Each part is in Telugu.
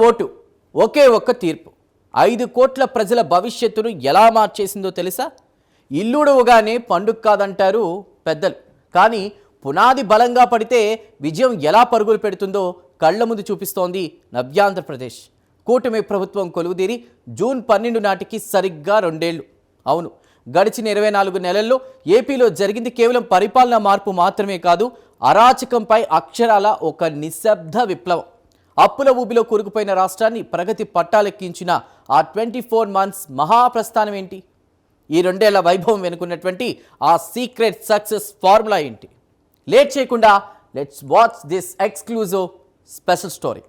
ఓటు, ఒకే ఒక్క తీర్పు 5 కోట్ల ప్రజల భవిష్యత్తును ఎలా మార్చేసిందో తెలుసా? ఇల్లుడుగానే పండుగ కాదంటారు పెద్దలు. కానీ పునాది బలంగా పడితే విజయం ఎలా పరుగులు పెడుతుందో కళ్ల ముందు చూపిస్తోంది నవ్యాంధ్రప్రదేశ్. కూటమి ప్రభుత్వం కొలువుదీరి జూన్ 12 నాటికి సరిగ్గా 2 ఏళ్లు. అవును, గడిచిన 24 నెలల్లో ఏపీలో జరిగింది కేవలం పరిపాలనా మార్పు మాత్రమే కాదు, అరాచకంపై అక్షరాల ఒక నిశ్శబ్ద విప్లవం. అప్పుల ఊబిలో కూరుకుపోయిన రాష్ట్రాన్ని ప్రగతి పట్టాలెక్కించిన ఆ 24 మంత్స్ మహాప్రస్థానం ఏంటి? ఈ 2 ఏళ్ల వైభవం వెనుకున్నటువంటి ఆ సీక్రెట్ సక్సెస్ ఫార్ములా ఏంటి? లేట్ చేయకుండా let's watch this exclusive special story.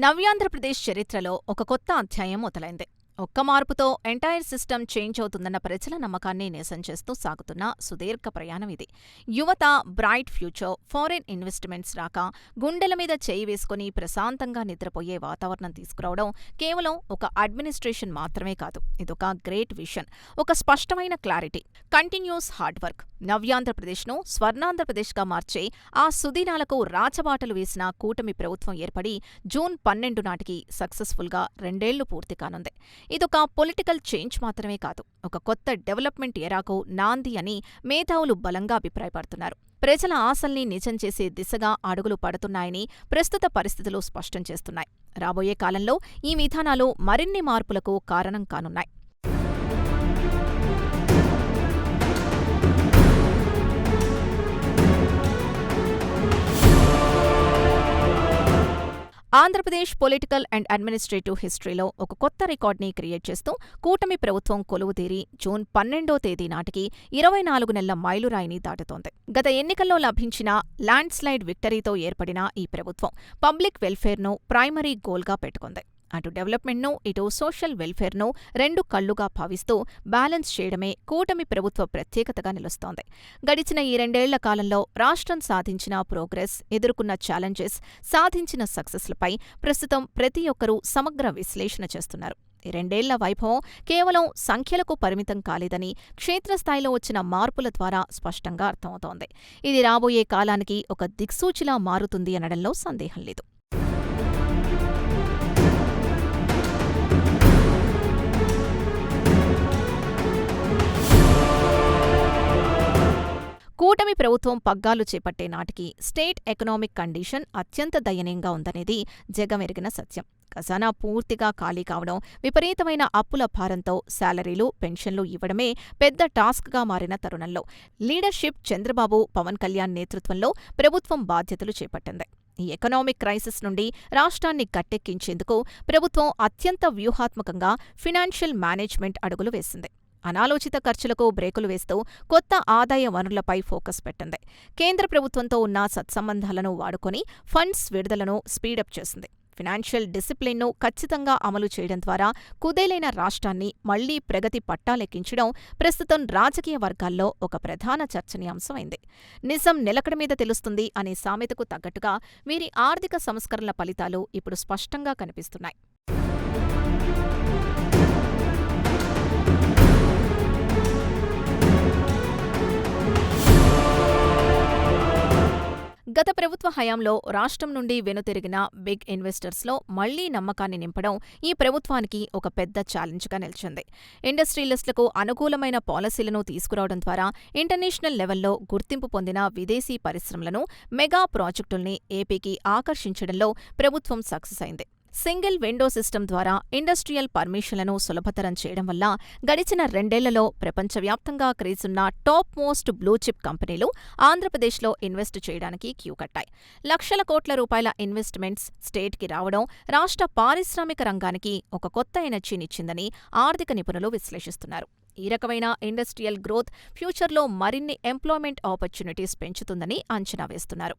Navyandhra Pradesh చరిత్రలో ఒక కొత్త అధ్యాయం మొదలైంది. ఒక్క మార్పుతో ఎంటైర్ సిస్టమ్ చేంజ్ అవుతుందన్న ప్రజల నమ్మకాన్ని నిజం చేస్తూ సాగుతున్న సుదీర్ఘ ప్రయాణం ఇది. యువత, బ్రైట్ ఫ్యూచర్, ఫారిన్ ఇన్వెస్ట్మెంట్స్ రాక, గుండెల మీద చేయి వేసుకుని ప్రశాంతంగా నిద్రపోయే వాతావరణం తీసుకురావడం కేవలం ఒక అడ్మినిస్ట్రేషన్ మాత్రమే కాదు, ఇదొక గ్రేట్ విషన్, ఒక స్పష్టమైన క్లారిటీ, కంటిన్యూస్ హార్డ్ వర్క్. నవ్యాంధ్రప్రదేశ్ను స్వర్ణాంధ్రప్రదేశ్గా మార్చే ఆ సుదినాలకు రాచబాటలు వేసిన కూటమి ప్రభుత్వం ఏర్పడి జూన్ 12 నాటికి సక్సెస్ఫుల్గా 2 ఏళ్లు పూర్తి కానుంది. ఇదొక పొలిటికల్ చేంజ్ మాత్రమే కాదు, ఒక కొత్త డెవలప్మెంట్ ఎరాకు నాంది అని మేధావులు బలంగా అభిప్రాయపడుతున్నారు. ప్రజల ఆశల్ని నిజం చేసే దిశగా అడుగులు పడుతున్నాయని ప్రస్తుత పరిస్థితులు స్పష్టం చేస్తున్నాయి. రాబోయే కాలంలో ఈ విధానాలు మరిన్ని మార్పులకు కారణం కానున్నాయి. ఆంధ్రప్రదేశ్ పొలిటికల్ అండ్ అడ్మినిస్ట్రేటివ్ హిస్టరీలో ఒక కొత్త రికార్డ్ని క్రియేట్ చేస్తూ కూటమి ప్రభుత్వం కొలువుదీరి జూన్ 12వ తేదీ నాటికి 24 నెలల మైలురాయిని దాటుతోంది. గత ఎన్నికల్లో లభించిన ల్యాండ్ స్లైడ్ విక్టరీతో ఏర్పడిన ఈ ప్రభుత్వం పబ్లిక్ వెల్ఫేర్ను ప్రైమరీ గోల్గా పెట్టుకుంది. అటు డెవలప్మెంట్ను, ఇటు సోషల్ వెల్ఫేర్ను 2 కళ్లుగా భావిస్తూ బ్యాలెన్స్ చేయడమే కూటమి ప్రభుత్వ ప్రత్యేకతగా నిలుస్తోంది. గడిచిన ఈ 2 ఏళ్ల కాలంలో రాష్ట్రం సాధించిన ప్రోగ్రెస్, ఎదుర్కొన్న ఛాలెంజెస్, సాధించిన సక్సెస్లపై ప్రస్తుతం ప్రతి ఒక్కరూ సమగ్ర విశ్లేషణ చేస్తున్నారు. ఈ 2 ఏళ్ల వైభవం కేవలం సంఖ్యలకు పరిమితం కాలేదని క్షేత్రస్థాయిలో వచ్చిన మార్పుల ద్వారా స్పష్టంగా అర్థమవుతోంది. ఇది రాబోయే కాలానికి ఒక దిక్సూచిలా మారుతుంది అనడంలో సందేహం లేదు. కూటమి ప్రభుత్వం పగ్గాలు చేపట్టే నాటికి స్టేట్ ఎకనామిక్ కండిషన్ అత్యంత దయనీయంగా ఉందనేది జగమెరిగిన సత్యం. ఖజానా పూర్తిగా ఖాళీ కావడం, విపరీతమైన అప్పుల భారంతో శాలరీలు, పెన్షన్లు ఇవ్వడమే పెద్ద టాస్క్గా మారిన తరుణంలో లీడర్షిప్ చంద్రబాబు, పవన్ కళ్యాణ్ నేతృత్వంలో ప్రభుత్వం బాధ్యతలు చేపట్టింది. ఈ ఎకనామిక్ క్రైసిస్ నుండి రాష్ట్రాన్ని గట్టెక్కించేందుకు ప్రభుత్వం అత్యంత వ్యూహాత్మకంగా ఫినాన్షియల్ మేనేజ్మెంట్ అడుగులు వేసింది. అనాలోచిత ఖర్చులకు బ్రేకులు వేస్తూ కొత్త ఆదాయ వనరులపై ఫోకస్ పెట్టింది. కేంద్ర ప్రభుత్వంతో ఉన్న సత్సంబంధాలను వాడుకొని ఫండ్స్ విడుదలను స్పీడప్ చేసింది. ఫినాన్షియల్ డిసిప్లిన్ను ఖచ్చితంగా అమలు చేయడం ద్వారా కుదేలైన రాష్ట్రాన్ని మళ్లీ ప్రగతి పట్టాలెక్కించడం ప్రస్తుతం రాజకీయ వర్గాల్లో ఒక ప్రధాన చర్చనీయాంశమైంది. నిజం నిలకడ మీద తెలుస్తుంది అనే సామెతకు తగ్గట్టుగా వీరి ఆర్థిక సంస్కరణల ఫలితాలు ఇప్పుడు స్పష్టంగా కనిపిస్తున్నాయి. గత ప్రభుత్వ హయాంలో రాష్ట్రం నుండి వెనుతిరిగిన బిగ్ ఇన్వెస్టర్స్లో మళ్లీ నమ్మకాన్ని నింపడం ఈ ప్రభుత్వానికి ఒక పెద్ద ఛాలెంజ్గా నిలిచింది. ఇండస్ట్రియలిస్టులకు అనుకూలమైన పాలసీలను తీసుకురావడం ద్వారా ఇంటర్నేషనల్ లెవెల్లో గుర్తింపు పొందిన విదేశీ పరిశ్రమలను, మెగా ప్రాజెక్టుల్ని ఏపీకి ఆకర్షించడంలో ప్రభుత్వం సక్సెస్ అయింది. సింగిల్ విండో సిస్టమ్ ద్వారా ఇండస్ట్రియల్ పర్మిషన్లను సులభతరం చేయడం వల్ల గడిచిన 2 ఏళ్లలో ప్రపంచవ్యాప్తంగా క్రేజున్న టాప్ మోస్ట్ బ్లూచిప్ కంపెనీలు ఆంధ్రప్రదేశ్లో ఇన్వెస్ట్ చేయడానికి క్యూ కట్టాయి. లక్షల కోట్ల రూపాయల ఇన్వెస్ట్మెంట్స్ స్టేట్కి రావడం రాష్ట్ర పారిశ్రామిక రంగానికి ఒక కొత్త ఎనర్జీనిచ్చిందని ఆర్థిక నిపుణులు విశ్లేషిస్తున్నారు. ఈ రకమైన ఇండస్ట్రియల్ గ్రోత్ ఫ్యూచర్లో మరిన్ని ఎంప్లాయ్మెంట్ ఆపర్చునిటీస్ పెంచుతుందని అంచనా వేస్తున్నారు.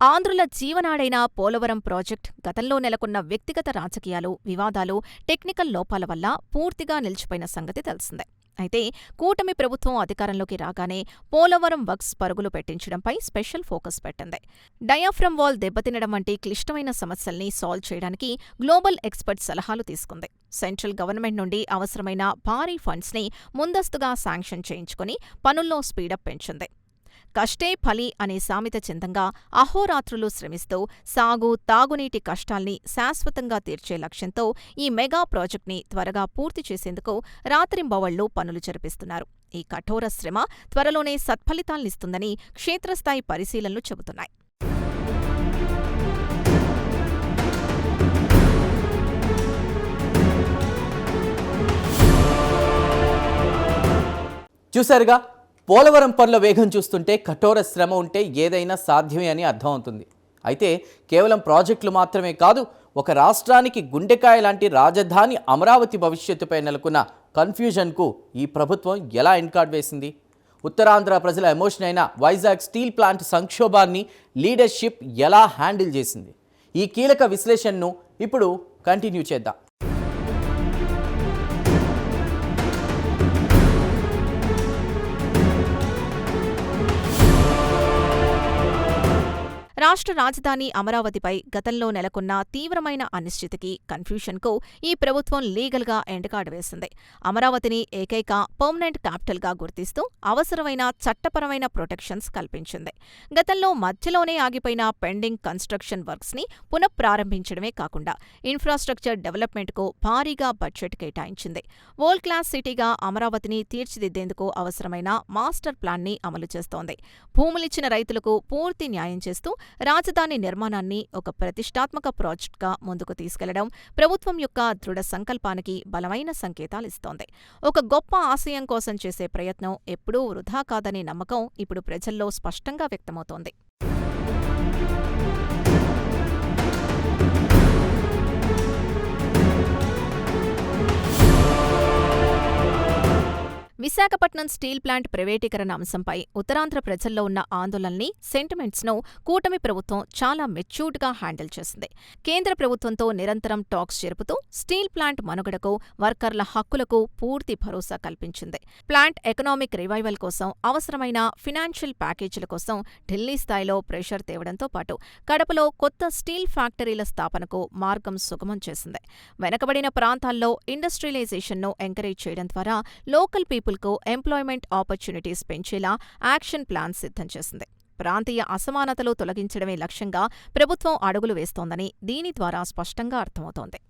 ఆంధ్రుల జీవనాడైన పోలవరం ప్రాజెక్ట్ గతంలో నెలకొన్న వ్యక్తిగత రాజకీయాలు, వివాదాలు, టెక్నికల్ లోపాల వల్ల పూర్తిగా నిలిచిపోయిన సంగతి తెలిసిందే. అయితే కూటమి ప్రభుత్వం అధికారంలోకి రాగానే పోలవరం వర్క్స్ పరుగులు పెట్టించడంపై స్పెషల్ ఫోకస్ పెట్టింది. డయాఫ్రమ్ వాల్ దెబ్బతినడం వంటి క్లిష్టమైన సమస్యల్ని సాల్వ్ చేయడానికి గ్లోబల్ ఎక్స్పర్ట్ సలహాలు తీసుకుంది. సెంట్రల్ గవర్నమెంట్ నుండి అవసరమైన భారీ ఫండ్స్ని ముందస్తుగా శాంక్షన్ చేయించుకుని పనుల్లో స్పీడప్ పెంచింది. కష్టే ఫలి అనే సామెత చెందంగా అహోరాత్రులు శ్రమిస్తూ సాగు, తాగునీటి కష్టాల్ని శాశ్వతంగా తీర్చే లక్ష్యంతో ఈ మెగా ప్రాజెక్ట్ని త్వరగా పూర్తి చేసేందుకు రాత్రింబవళ్లు పనులు జరిపిస్తున్నారు. ఈ కఠోర శ్రమ త్వరలోనే సత్ఫలితాల్నిస్తుందని క్షేత్రస్థాయి పరిశీలనలు చెబుతున్నాయి. చూశారుగా, పోలవరం పనుల వేగం చూస్తుంటే కఠోర శ్రమ ఉంటే ఏదైనా సాధ్యమే అని అర్థమవుతుంది. అయితే కేవలం ప్రాజెక్టులు మాత్రమే కాదు, ఒక రాష్ట్రానికి గుండెకాయ లాంటి రాజధాని అమరావతి భవిష్యత్తుపై నెలకొన్న కన్ఫ్యూజన్కు ఈ ప్రభుత్వం ఎలా ఎన్కార్డ్ వేసింది? ఉత్తరాంధ్ర ప్రజల ఎమోషన్ అయిన వైజాగ్ స్టీల్ ప్లాంట్ సంక్షోభాన్ని లీడర్షిప్ ఎలా హ్యాండిల్ చేసింది? ఈ కీలక విశ్లేషణను ఇప్పుడు కంటిన్యూ చేద్దాం. రాష్ట్ర రాజధాని అమరావతిపై గతంలో నెలకొన్న తీవ్రమైన అనిశ్చితికి, కన్ఫ్యూషన్కు ఈ ప్రభుత్వం లీగల్గా ఎండకాడు వేసింది. అమరావతిని ఏకైక పర్మనెంట్ క్యాపిటల్గా గుర్తిస్తూ అవసరమైన చట్టపరమైన ప్రొటెక్షన్స్ కల్పించింది. గతంలో మధ్యలోనే ఆగిపోయిన పెండింగ్ కన్స్ట్రక్షన్ వర్క్స్ని పునఃప్రారంభించడమే కాకుండా ఇన్ఫ్రాస్ట్రక్చర్ డెవలప్మెంట్కు భారీగా బడ్జెట్ కేటాయించింది. వరల్డ్ క్లాస్ సిటీగా అమరావతిని తీర్చిదిద్దేందుకు అవసరమైన మాస్టర్ ప్లాన్ని అమలు చేస్తోంది. భూములిచ్చిన రైతులకు పూర్తి న్యాయం చేస్తూ రాజధాని నిర్మాణాన్ని ఒక ప్రతిష్టాత్మక ప్రాజెక్టుగా ముందుకు తీసుకెళ్లడం ప్రభుత్వం యొక్క దృఢ సంకల్పానికి బలమైన సంకేతాలిస్తోంది. ఒక గొప్ప ఆశయం కోసం చేసే ప్రయత్నం ఎప్పుడూ వృధా కాదనే నమ్మకం ఇప్పుడు ప్రజల్లో స్పష్టంగా వ్యక్తమవుతోంది. విశాఖపట్నం స్టీల్ ప్లాంట్ ప్రైవేటీకరణ అంశంపై ఉత్తరాంధ్ర ప్రజల్లో ఉన్న ఆందోళనల్ని, సెంటిమెంట్స్ను కూటమి ప్రభుత్వం చాలా మెచ్యూర్డ్గా హ్యాండిల్ చేసింది. కేంద్ర ప్రభుత్వంతో నిరంతరం టాక్స్ జరుపుతూ స్టీల్ ప్లాంట్ మనుగడకు, వర్కర్ల హక్కులకు పూర్తి భరోసా కల్పించింది. ప్లాంట్ ఎకనామిక్ రివైవల్ కోసం అవసరమైన ఫినాన్షియల్ ప్యాకేజీల కోసం ఢిల్లీ స్థాయిలో ప్రెషర్ తేవడంతో పాటు కడపలో కొత్త స్టీల్ ఫ్యాక్టరీల స్థాపనకు మార్గం సుగమం చేసింది. వెనకబడిన ప్రాంతాల్లో ఇండస్ట్రియలైజేషన్ను ఎంకరేజ్ చేయడం ద్వారా లోకల్ పీపుల్కు ఎంప్లాయ్మెంట్ ఆపర్చునిటీస్ పెంచేలా యాక్షన్ ప్లాన్ సిద్ధం చేసింది. ప్రాంతీయ అసమానతలు తొలగించడమే లక్ష్యంగా ప్రభుత్వం అడుగులు వేస్తోందని దీని ద్వారా స్పష్టంగా అర్థమవుతోంది.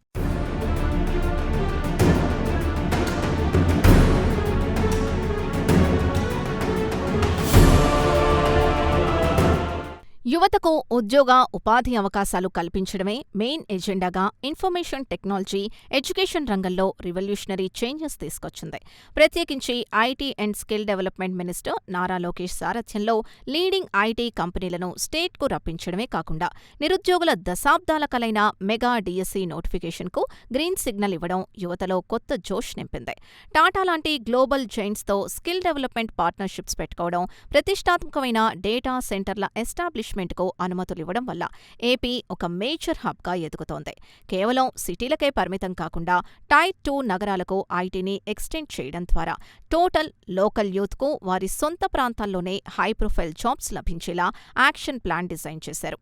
యువతకు ఉద్యోగ, ఉపాధి అవకాశాలు కల్పించడమే మెయిన్ ఎజెండాగా ఇన్ఫర్మేషన్ టెక్నాలజీ, ఎడ్యుకేషన్ రంగంలో రివల్యూషనరీ చేంజెస్ తీసుకొచ్చింది. ప్రత్యేకించి IT and skill development minister Nara Lokesh సారథ్యంలో లీడింగ్ ఐటీ కంపెనీలను స్టేట్కు రప్పించడమే కాకుండా నిరుద్యోగుల దశాబ్దాల కలైన మెగా డిఎస్సి నోటిఫికేషన్కు గ్రీన్ సిగ్నల్ ఇవ్వడం యువతలో కొత్త జోష్ నింపింది. టాటా లాంటి గ్లోబల్ జైంట్స్తో స్కిల్ డెవలప్మెంట్ పార్ట్నర్షిప్స్ పెట్టుకోవడం, ప్రతిష్టాత్మకమైన డేటా సెంటర్ల ఎస్టాబ్లిష్మెంట్కు అనుమతులివ్వడం వల్ల ఏపీ ఒక మేజర్ హబ్గా ఎదుగుతోంది. కేవలం సిటీలకే పరిమితం కాకుండా టైర్ 2 నగరాలకు ఐటీని ఎక్స్టెండ్ చేయడం ద్వారా టోటల్ లోకల్ యూత్కు వారి సొంత ప్రాంతాల్లోనే హై ప్రొఫైల్ జాబ్స్ లభించేలా యాక్షన్ ప్లాన్ డిజైన్ చేశారు.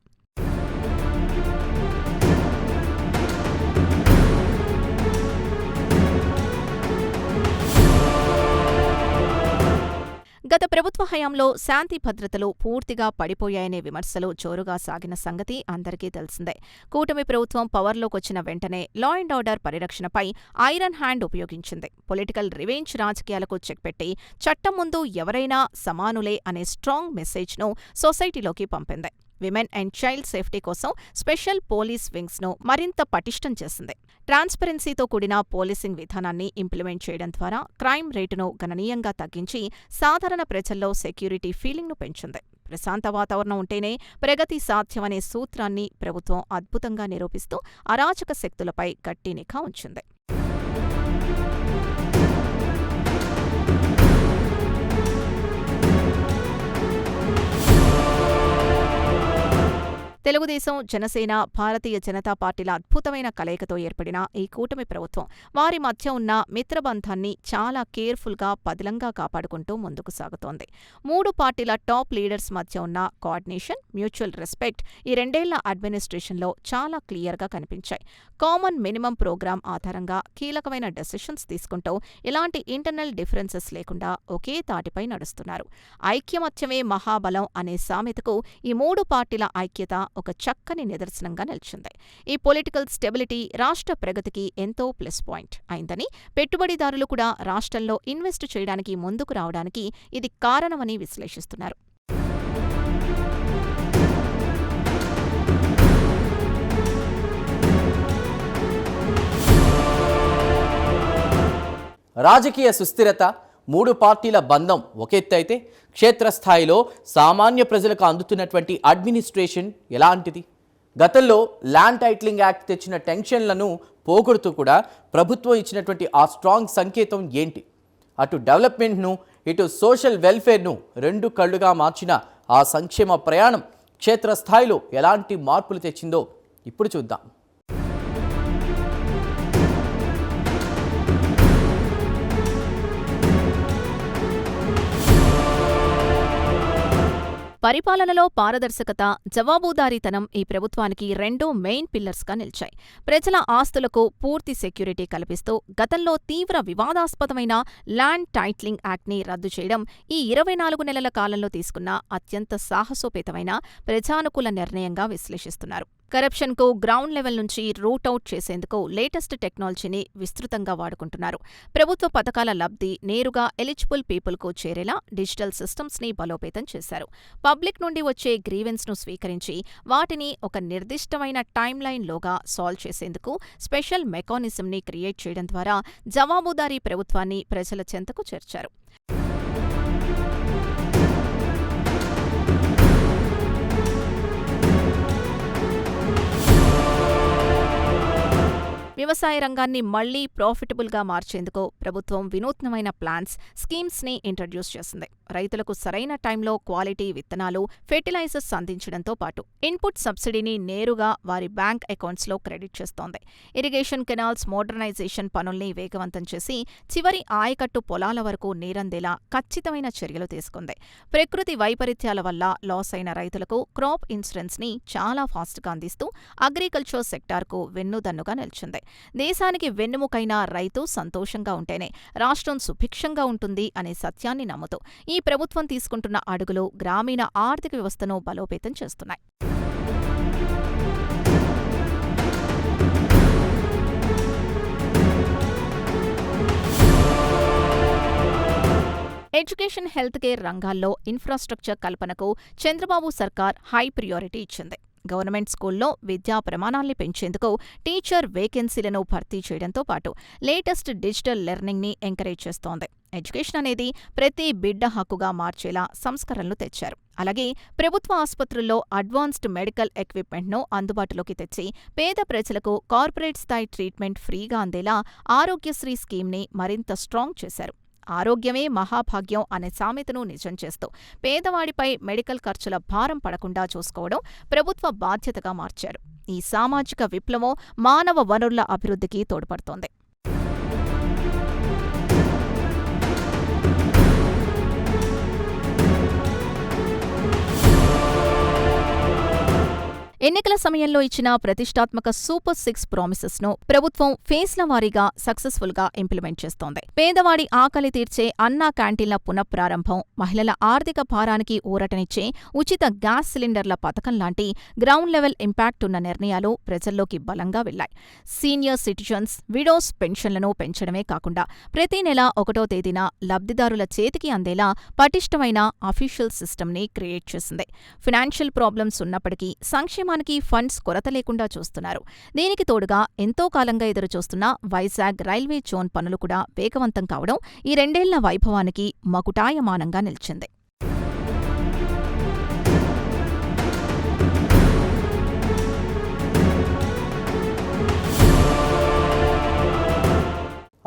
గత ప్రభుత్వ హయాంలో శాంతి భద్రతలు పూర్తిగా పడిపోయాయనే విమర్శలు జోరుగా సాగిన సంగతి అందరికీ తెలిసిందే. కూటమి ప్రభుత్వం పవర్లోకొచ్చిన వెంటనే లా అండ్ ఆర్డర్ పరిరక్షణపై ఐరన్ హ్యాండ్ ఉపయోగించింది. పొలిటికల్ రివెంజ్ రాజకీయాలకు చెక్ పెట్టి చట్టం ముందు ఎవరైనా సమానులే అనే స్ట్రాంగ్ మెసేజ్ను సొసైటీలోకి పంపింది. విమెన్ అండ్ చైల్డ్ సేఫ్టీ కోసం స్పెషల్ పోలీస్ వింగ్స్ను మరింత పటిష్టం చేసింది. ట్రాన్స్పరెన్సీతో కూడిన పోలీసింగ్ విధానాన్ని ఇంప్లిమెంట్ చేయడం ద్వారా క్రైమ్ రేటును గణనీయంగా తగ్గించి సాధారణ ప్రజల్లో సెక్యూరిటీ ఫీలింగ్ను పెంచింది. ప్రశాంత వాతావరణం ఉంటేనే ప్రగతి సాధ్యమనే సూత్రాన్ని ప్రభుత్వం అద్భుతంగా నిరూపిస్తూ అరాచక శక్తులపై గట్టి నిఘా ఉంచింది. తెలుగుదేశం, జనసేన, భారతీయ జనతా పార్టీల అద్భుతమైన కలయికతో ఏర్పడిన ఈ కూటమి ప్రభుత్వం వారి మధ్య ఉన్న మిత్రబంధాన్ని చాలా కేర్ఫుల్గా, పదిలంగా కాపాడుకుంటూ ముందుకు సాగుతోంది. మూడు పార్టీల టాప్ లీడర్స్ మధ్య ఉన్న కోఆర్డినేషన్, మ్యూచువల్ రెస్పెక్ట్ ఈ రెండేళ్ల అడ్మినిస్ట్రేషన్లో చాలా క్లియర్గా కనిపించాయి. కామన్ మినిమం ప్రోగ్రాం ఆధారంగా కీలకమైన డెసిషన్స్ తీసుకుంటూ ఎలాంటి ఇంటర్నల్ డిఫరెన్సెస్ లేకుండా ఒకే తాటిపై నడుస్తున్నారు. ఐక్యమత్యమే మహాబలం అనే సామెతకు ఈ మూడు పార్టీల ఐక్యత ఒక చక్కని నిదర్శనంగా నిలిచింది. ఈ పొలిటికల్ స్టెబిలిటీ రాష్ట్ర ప్రగతికి ఎంతో ప్లస్ పాయింట్ అయిందని, పెట్టుబడిదారులు కూడా రాష్ట్రంలో ఇన్వెస్ట్ చేయడానికి ముందుకు రావడానికి ఇది కారణమని విశ్లేషిస్తున్నారు. రాజకీయ సుస్థిరత, మూడు పార్టీల బంధం ఒక ఎత్తు అయితే, క్షేత్రస్థాయిలో సామాన్య ప్రజలకు అందుతున్నటువంటి అడ్మినిస్ట్రేషన్ ఎలాంటిది? గతంలో ల్యాండ్ టైటిలింగ్ యాక్ట్ తెచ్చిన టెన్షన్లను పోగొడుతూ కూడా ప్రభుత్వం ఇచ్చినటువంటి ఆ స్ట్రాంగ్ సంకేతం ఏంటి? అటు డెవలప్మెంట్ను, ఇటు సోషల్ వెల్ఫేర్ను రెండు కళ్ళుగా మార్చిన ఆ సంక్షేమ ప్రయాణం క్షేత్రస్థాయిలో ఎలాంటి మార్పులు తెచ్చిందో ఇప్పుడు చూద్దాం. పరిపాలనలో పారదర్శకత, జవాబుదారీతనం ఈ ప్రభుత్వానికి రెండు మెయిన్ పిల్లర్స్గా నిలిచాయి. ప్రజల ఆస్తులకు పూర్తి సెక్యూరిటీ కల్పిస్తూ గతంలో తీవ్ర వివాదాస్పదమైన ల్యాండ్ టైటిలింగ్ యాక్ట్ని రద్దు చేయడం ఈ 24 నెలల కాలంలో తీసుకున్న అత్యంత సాహసోపేతమైన, ప్రజానుకూల నిర్ణయంగా విశ్లేషిస్తున్నారు. కరప్షన్కు గ్రౌండ్ లెవెల్ నుంచి రూట్అవుట్ చేసేందుకు లేటెస్ట్ టెక్నాలజీని విస్తృతంగా వాడుకుంటున్నారు. ప్రభుత్వ పథకాల లబ్ధి నేరుగా ఎలిజిబుల్ పీపుల్కు చేరేలా డిజిటల్ సిస్టమ్స్ని బలోపేతం చేశారు. పబ్లిక్ నుండి వచ్చే గ్రీవెన్స్ను స్వీకరించి వాటిని ఒక నిర్దిష్టమైన టైమ్లైన్లోగా సాల్వ్ చేసేందుకు స్పెషల్ మెకానిజంని క్రియేట్ చేయడం ద్వారా జవాబుదారీ ప్రభుత్వాన్ని ప్రజల చెంతకు చేర్చారు. వ్యవసాయ రంగాన్ని మళ్లీ ప్రాఫిటబుల్గా మార్చేందుకు ప్రభుత్వం వినూత్నమైన ప్లాన్స్, స్కీమ్స్ని ఇంట్రడ్యూస్ చేసింది. రైతులకు సరైన టైంలో క్వాలిటీ విత్తనాలు, ఫెర్టిలైజర్స్ అందించడంతో పాటు ఇన్పుట్ సబ్సిడీని నేరుగా వారి బ్యాంక్ అకౌంట్స్లో క్రెడిట్ చేస్తోంది. ఇరిగేషన్ కెనాల్స్ మోడర్నైజేషన్ పనుల్ని వేగవంతం చేసి చివరి ఆయకట్టు పొలాల వరకు నీరందేలా ఖచ్చితమైన చర్యలు తీసుకుంది. ప్రకృతి వైపరీత్యాల వల్ల లాస్ అయిన రైతులకు క్రాప్ ఇన్సూరెన్స్ని చాలా ఫాస్ట్గా అందిస్తూ అగ్రికల్చర్ సెక్టార్కు వెన్నుదన్నుగా నిలిచింది. దేశానికి వెన్నెముకైన రైతు సంతోషంగా ఉంటేనే రాష్ట్రం సుభిక్షంగా ఉంటుంది అనే సత్యాన్ని నమ్ముతూ ఈ ప్రభుత్వం తీసుకుంటున్న అడుగులు గ్రామీణ ఆర్థిక వ్యవస్థను బలోపేతం చేస్తున్నాయి. ఎడ్యుకేషన్, హెల్త్ కేర్ రంగాల్లో ఇన్ఫ్రాస్ట్రక్చర్ కల్పనకు చంద్రబాబు సర్కార్ హై ప్రియారిటీ ఇచ్చింది. గవర్నమెంట్ స్కూల్లో విద్యా ప్రమాణాల్ని పెంచేందుకు టీచర్ వేకెన్సీలను భర్తీ చేయడంతో పాటు లేటెస్ట్ డిజిటల్ లెర్నింగ్ని ఎంకరేజ్ చేస్తోంది. ఎడ్యుకేషన్ అనేది ప్రతి బిడ్డ హక్కుగా మార్చేలా సంస్కరణలు తెచ్చారు. అలాగే ప్రభుత్వ ఆసుపత్రుల్లో అడ్వాన్స్డ్ మెడికల్ ఎక్విప్మెంట్ను అందుబాటులోకి తెచ్చి పేద ప్రజలకు కార్పొరేట్ స్థాయి ట్రీట్మెంట్ ఫ్రీగా అందేలా ఆరోగ్యశ్రీ స్కీమ్ని మరింత స్ట్రాంగ్ చేశారు. ఆరోగ్యమే మహాభాగ్యం అనే సామెతను నిజం చేస్తూ పేదవాడిపై మెడికల్ ఖర్చుల భారం పడకుండా చూసుకోవడం ప్రభుత్వ బాధ్యతగా మార్చారు. ఈ సామాజిక విప్లవం మానవ వనరుల అభివృద్ధికి తోడ్పడుతోంది. ఎన్నికల సమయంలో ఇచ్చిన ప్రతిష్టాత్మక సూపర్ 6 ప్రామిసెస్ను ప్రభుత్వం ఫేజ్ల వారీగా సక్సెస్ఫుల్గా ఇంప్లిమెంట్ చేస్తోంది. పేదవాడి ఆకలి తీర్చే అన్నా క్యాంటీన్ల పునఃప్రారంభం, మహిళల ఆర్థిక భారానికి ఊరటనిచ్చే ఉచిత గ్యాస్ సిలిండర్ల పథకం లాంటి గ్రౌండ్ లెవెల్ ఇంపాక్ట్ ఉన్న నిర్ణయాలు ప్రజల్లోకి బలంగా వెళ్లాయి. సీనియర్ సిటిజన్స్, విడోస్ పెన్షన్లను పెంచడమే కాకుండా ప్రతి నెల 1వ తేదీన లబ్ధిదారుల చేతికి అందేలా పటిష్టమైన అఫీషియల్ సిస్టమ్ని క్రియేట్ చేసింది. ఫైనాన్షియల్ ప్రాబ్లమ్స్ ఉన్నప్పటికీ సంక్షేమానికి ఫండ్స్ కొరత లేకుండా చూస్తున్నారు. దీనికి తోడుగా ఎంతో కాలంగా ఎదురుచూస్తున్న వైజాగ్ రైల్వే జోన్ పనులు కూడా వేగవంతం కావడం ఈ 2 ఏళ్ల వైభవానికి మకుటాయమానంగా నిలిచింది.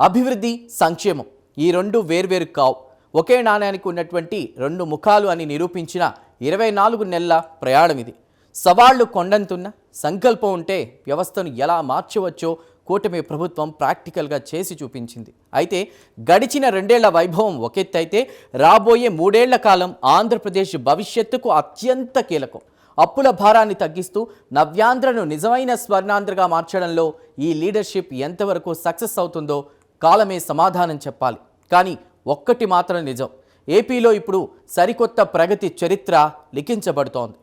అభివృద్ధి, సంక్షేమం ఈ రెండు వేర్వేరు కావు. ఒకే నాణ్యానికి ఉన్నటువంటి రెండు ముఖాలు అని నిరూపించిన 24 నెలల ప్రయాణం ఇది. సవాళ్లు కొండంతున్న సంకల్పం ఉంటే వ్యవస్థను ఎలా మార్చవచ్చో కూటమి ప్రభుత్వం ప్రాక్టికల్గా చేసి చూపించింది. అయితే గడిచిన 2 ఏళ్ల వైభవం ఒకెత్తైతే రాబోయే 3 ఏళ్ల కాలం ఆంధ్రప్రదేశ్ భవిష్యత్తుకు అత్యంత కీలకం. అప్పుల భారాన్ని తగ్గిస్తూ నవ్యాంధ్రను నిజమైన స్వర్ణాంధ్రగా మార్చడంలో ఈ లీడర్షిప్ ఎంతవరకు సక్సెస్ అవుతుందో కాలమే సమాధానం చెప్పాలి. కానీ ఒక్కటి మాత్రం నిజం, ఏపీలో ఇప్పుడు సరికొత్త ప్రగతి చరిత్ర లిఖించబడుతోంది.